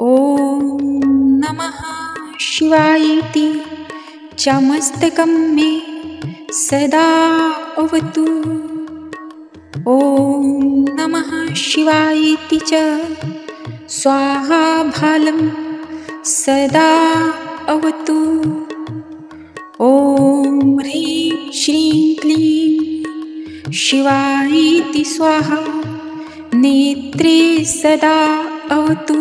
ॐ नमः शिवायेति चामस्तकं मे सदा अवतु। ॐ नमः शिवायेति च स्वाहा भालं सदा अवतु। ॐ ह्रीं श्रीं क्लीं शिवायेति स्वाहा नेत्रे सदा अवतु।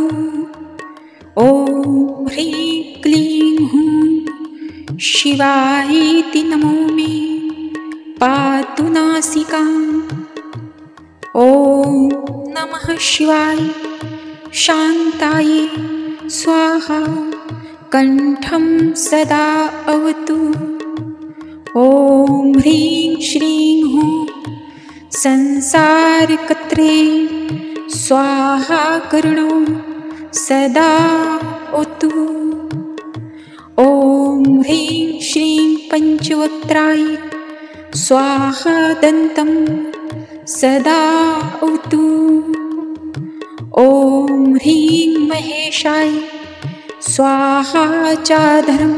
ॐ ह्रीं क्लीं हूं शिवायेति नमो मे पातु नासिकाम्। ॐ नमः शिवाय शान्तायै स्वाहा कण्ठं सदा अवतु। ॐ ह्रीं श्रीं हूं संसारकर्त्रे स्वाहा कर्णो सदा अवतु। ॐ ह्रीं श्रीं पञ्चवक्त्राय स्वाहा दन्तं सदा अवतु। ॐ ह्रीं महेशाय स्वाहा चाधरं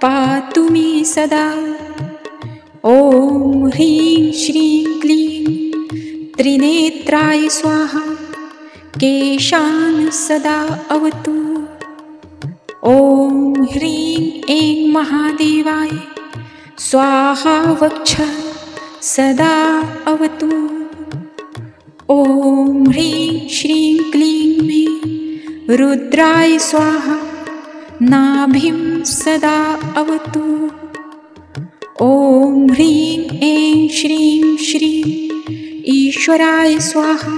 पातु मे सदा। ॐ ह्रीं श्रीं क्लीं त्रिनेत्राय स्वाहा केशान् सदा अवतु। ॐ ह्रीं ऐं महादेवाय स्वाहा वक्षः सदा अवतु। ॐ ह्रीं श्रीं क्लीं मे रुद्राय स्वाहा नाभिं सदा अवतु। ॐ ह्रीं ऐं श्रीं श्रीं ईश्वराय स्वाहा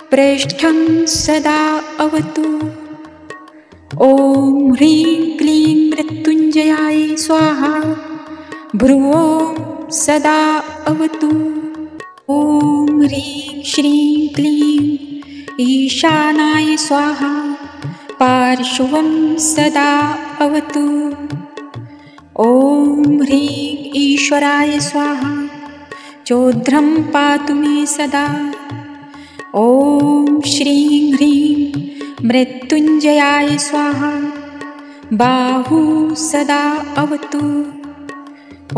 प्रेष्ठं सदा अवतु। ॐ ह्रीं क्लीं मृत्युञ्जयाय स्वाहा भ्रुवों सदा अवतु। ॐ ह्रीं श्रीं क्लीं ईशानाय स्वाहा पार्श्वं सदा अवतु। ॐ ह्रीं ईश्वराय स्वाहा चोद्रं पातु मे सदा। ॐ श्रीं ह्रीं मृत्युञ्जयाय स्वाहा बाहु सदा अवतु।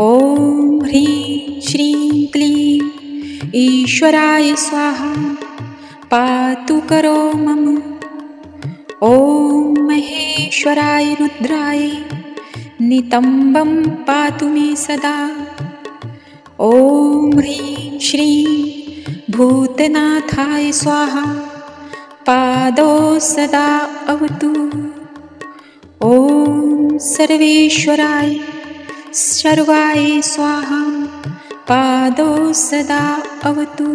ॐ ह्रीं श्रीं क्लीं ईश्वराय स्वाहा पातु करो मम। ॐ महेश्वराय रुद्राय नितम्बं पातु मे सदा। ॐ ह्रीं श्रीं भूतनाथाय स्वाहा पादौ सदा अवतु। ॐ सर्वेश्वराय सर्वाय स्वाहा पादौ सदा अवतु।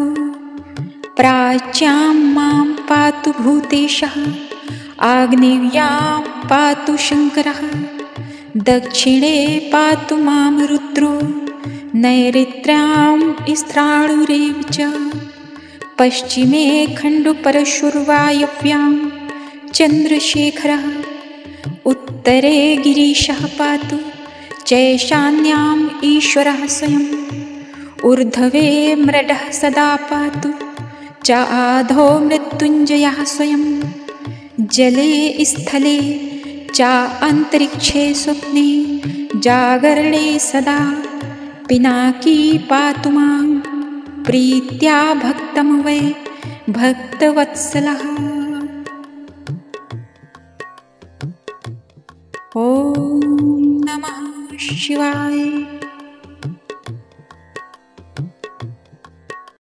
प्राच्यां मां पातु भूतेशः आग्नेयां पातु शङ्करः दक्षिणे पातु मां रुद्रो नैऋत्यां स्त्राणुरेव च पश्चिमे खण्डुपरशुर्वायव्यां चन्द्रशेखरः उत्तरे गिरीशः पातु चैशान्याम् ईश्वरः स्वयं ऊर्ध्वे मृडः सदा पातु च आधौ मृत्युञ्जयः स्वयं जले स्थले च अन्तरिक्षे स्वप्ने जागरणे सदा पिनाकी पातु मां प्रीत्या भक्तं वै भक्तवत्सलः। ॐ नमः शिवाय।